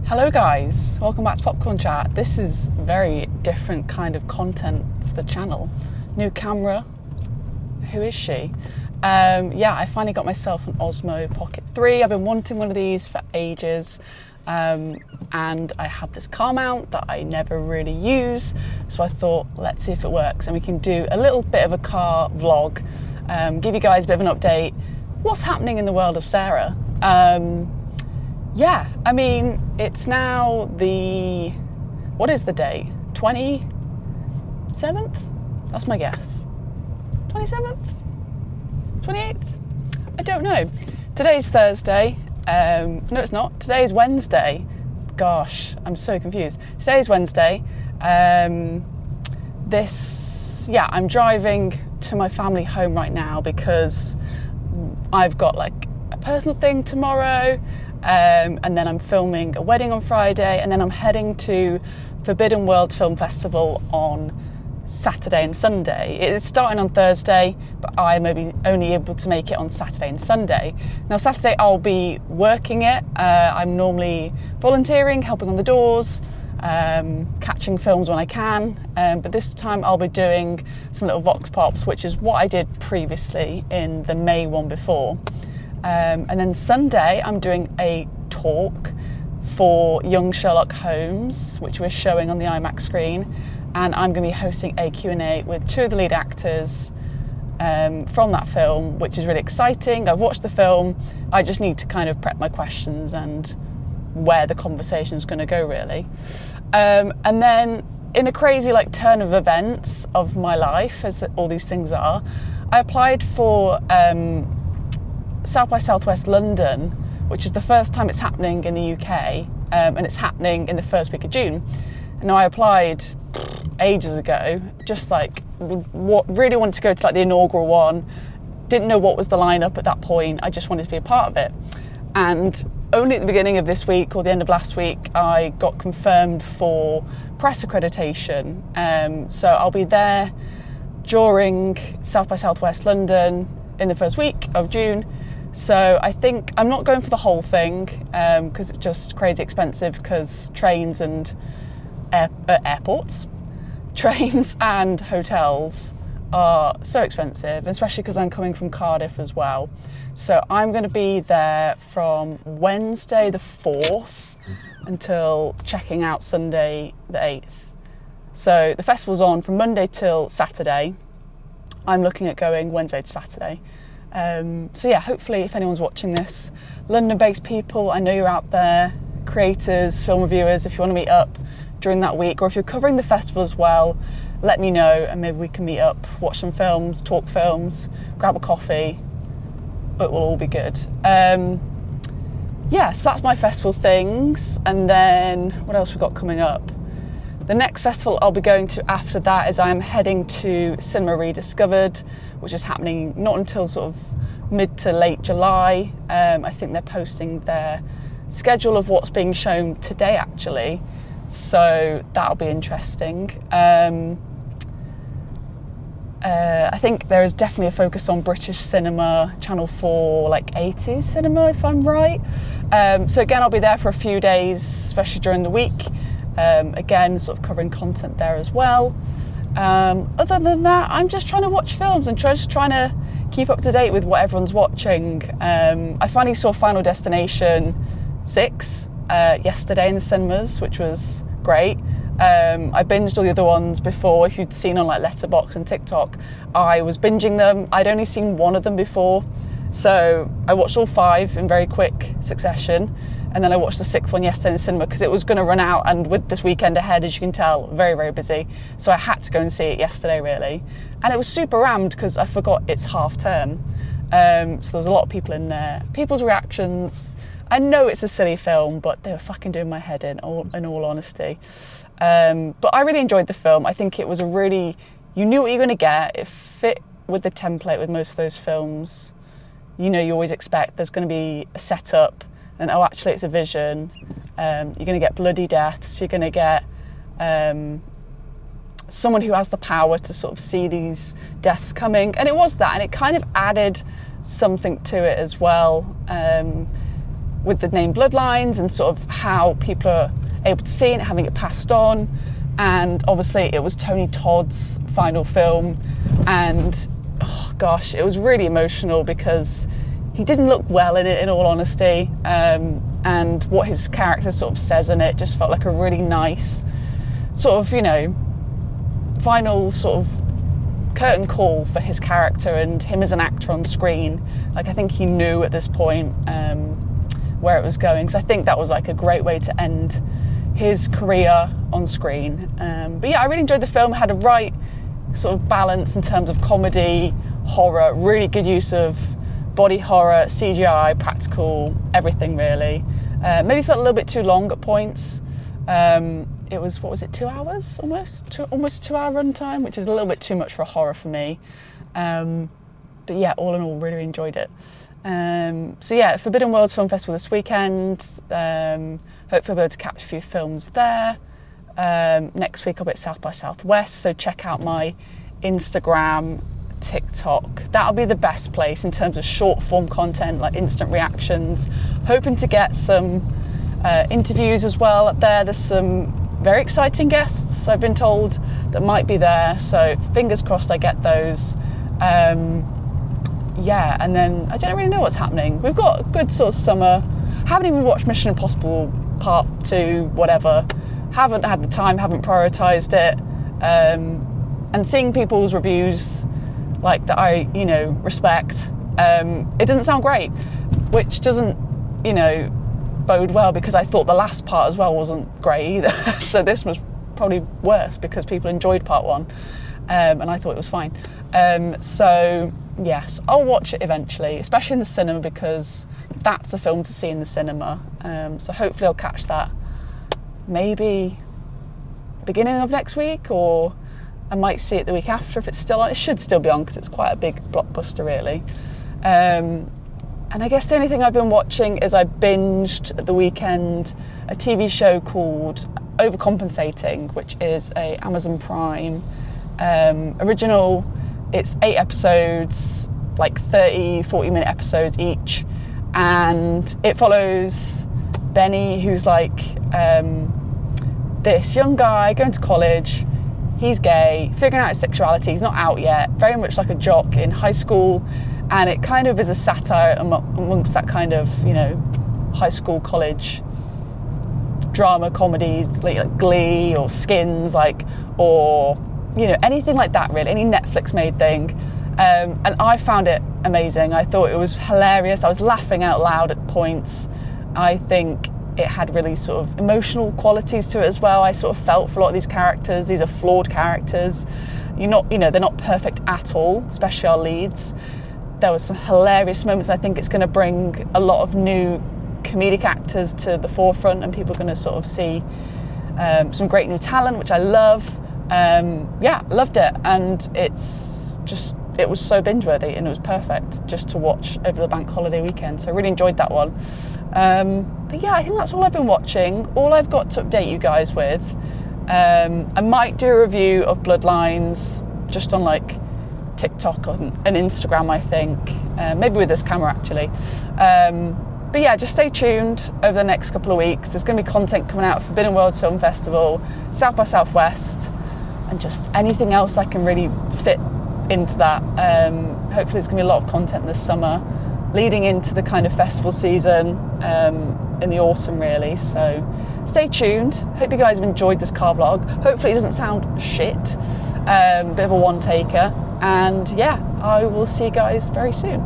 Hello guys, welcome back to Popcorn Chat. This is very different kind of content for the channel. New camera, who is she? I finally got myself an Osmo Pocket 3. I've been wanting one of these for ages, and I have this car mount that I never really use, so I thought let's see if it works and we can do a little bit of a car vlog, give you guys a bit of an update, what's happening in the world of Sarah. It's now what is the date? 27th? That's my guess. 27th? 28th? I don't know. Today's Thursday. No, it's not. Today is Wednesday. Gosh, I'm so confused. Today is Wednesday. I'm driving to my family home right now because I've got like a personal thing tomorrow. And then I'm filming a wedding on Friday, and then I'm heading to Forbidden World Film Festival on Saturday and Sunday. It's starting on Thursday, but I may be only able to make it on Saturday and Sunday. Now Saturday I'll be working it. I'm normally volunteering, helping on the doors, catching films when I can, but this time I'll be doing some little vox pops, which is what I did previously in the May one before. And then Sunday, I'm doing a talk for Young Sherlock Holmes, which we're showing on the IMAX screen. And I'm going to be hosting a Q&A with two of the lead actors from that film, which is really exciting. I've watched the film. I just need to kind of prep my questions and where the conversation is going to go, really. And then in a crazy turn of events of my life, as all these things are, I applied for South by Southwest London, which is the first time it's happening in the UK, and it's happening in the first week of June. And now I applied ages ago, just really wanted to go to the inaugural one, didn't know what was the lineup at that point, I just wanted to be a part of it. And only at the beginning of this week or the end of last week, I got confirmed for press accreditation. So I'll be there during South by Southwest London in the first week of June. So I think I'm not going for the whole thing because it's just crazy expensive, because trains and trains and hotels are so expensive, especially because I'm coming from Cardiff as well. So I'm going to be there from Wednesday the 4th until checking out Sunday the 8th. So the festival's on from Monday till Saturday. I'm looking at going Wednesday to Saturday. Hopefully if anyone's watching this, London-based people, I know you're out there, creators, film reviewers, if you want to meet up during that week, or if you're covering the festival as well, let me know and maybe we can meet up, watch some films, talk films, grab a coffee. It will all be good. So that's my festival things. And then what else we got coming up? The next festival I'll be going to after that is I'm heading to Cinema Rediscovered, which is happening not until sort of mid to late July. I think they're posting their schedule of what's being shown today, actually. So that'll be interesting. I think there is definitely a focus on British cinema, Channel 4, 80s cinema, if I'm right. So again, I'll be there for a few days, especially during the week. Again, sort of covering content there as well. Other than that, I'm just trying to watch films and just trying to keep up to date with what everyone's watching. I finally saw Final Destination 6 yesterday in the cinemas, which was great. I binged all the other ones before. If you'd seen on Letterboxd and TikTok, I was binging them. I'd only seen one of them before, so I watched all 5 in very quick succession. And then I watched the 6th one yesterday in the cinema because it was going to run out, and with this weekend ahead, as you can tell, very, very busy. So I had to go and see it yesterday, really. And it was super rammed because I forgot it's half term. So there was a lot of people in there. People's reactions, I know it's a silly film, but they were fucking doing my head in all honesty. But I really enjoyed the film. I think it was you knew what you were going to get. It fit with the template with most of those films. You always expect there's going to be a setup, and actually it's a vision. You're going to get bloody deaths. You're going to get someone who has the power to sort of see these deaths coming. And it was that, and it kind of added something to it as well. with the name Bloodlines and sort of how people are able to see it, having it passed on. And obviously it was Tony Todd's final film, and oh gosh, it was really emotional because he didn't look well in it, in all honesty, and what his character sort of says in it just felt like a really nice sort of, you know, final sort of curtain call for his character and him as an actor on screen. Like, I think he knew at this point where it was going, so I think that was like a great way to end his career on screen. But yeah, I really enjoyed the film. It had a right sort of balance in terms of comedy, horror, really good use of body horror, CGI, practical, everything really. Maybe felt a little bit too long at points. It was, what was it, 2 hours almost 2 hour runtime, which is a little bit too much for a horror for me. But yeah, all in all, really enjoyed it. So yeah, Forbidden Worlds Film Festival this weekend. Hopefully I'll be able to catch a few films there. Next week I'll be at South by Southwest, so check out my Instagram, TikTok. That'll be the best place in terms of short form content, like instant reactions. Hoping to get some interviews as well up there. There's some very exciting guests I've been told that might be there, so fingers crossed I get those. Yeah, and then I don't really know what's happening. We've got a good sort of summer. Haven't even watched Mission Impossible Part 2, whatever. Haven't had the time, haven't prioritised it. And seeing people's reviews like that I, you know, respect, it doesn't sound great, which doesn't, you know, bode well, because I thought the last part as well wasn't great either. So this was probably worse because people enjoyed part 1, and I thought it was fine. So yes, I'll watch it eventually, especially in the cinema, because that's a film to see in the cinema. So hopefully I'll catch that maybe beginning of next week, or I might see it the week after if it's still on. It should still be on because it's quite a big blockbuster really. And I guess the only thing I've been watching is I binged at the weekend a TV show called Overcompensating, which is a Amazon Prime original. It's 8 episodes, like 30-40 minute episodes each, and it follows Benny, who's like this young guy going to college. He's gay, figuring out his sexuality. He's not out yet, very much like a jock in high school, and it kind of is a satire amongst that kind of, you know, high school, college drama comedies like Glee or Skins, like, or, you know, anything like that really, any Netflix made thing. And I found it amazing. I thought it was hilarious. I was laughing out loud at points. I think it had really sort of emotional qualities to it as well. I sort of felt for a lot of these characters. These are flawed characters. They're not perfect at all, especially our leads. There was some hilarious moments, and I think it's going to bring a lot of new comedic actors to the forefront, and people are going to sort of see some great new talent, which I love. Yeah, loved it, and it was so binge-worthy, and it was perfect just to watch over the bank holiday weekend, so I really enjoyed that one. But yeah, I think that's all I've been watching, all I've got to update you guys with. I might do a review of Bloodlines just on like TikTok and Instagram, I think, maybe with this camera actually. But yeah, just stay tuned over the next couple of weeks. There's going to be content coming out of Forbidden Worlds Film Festival, South by Southwest, and just anything else I can really fit into that. Hopefully there's going to be a lot of content this summer, leading into the kind of festival season in the autumn really. So stay tuned. Hope you guys have enjoyed this car vlog. Hopefully it doesn't sound shit, bit of a one-taker. And yeah, I will see you guys very soon.